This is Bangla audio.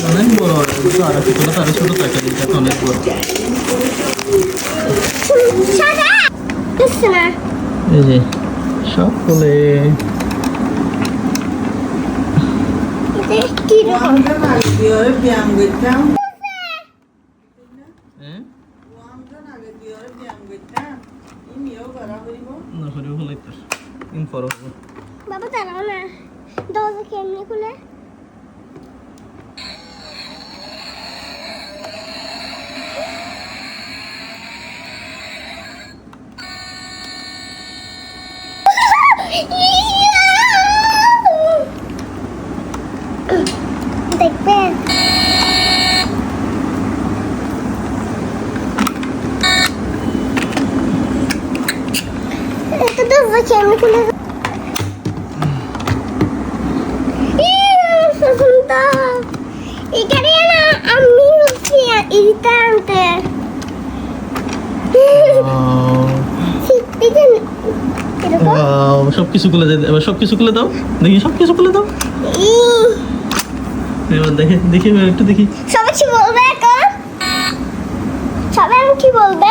অনেক বড় আর কিছু তার ছোট থাকে এটা তো অনেক বড় এই যে সব বলে কি রকম ব্যায়াম করতাম বাবা দাঁড়াও না দরজা কেমনি খুলে দেখবেন এটা দরজা কেমনি খুলে এখানে না আমি হচ্ছে এইটা আনতে সবকিছু খুলে দেয় এবার সবকিছু খুলে দাও দেখি সবকিছু খুলে দাও এবার দেখি দেখি একটু দেখি সবাই কি বলবে এখন সবাই কি বলবে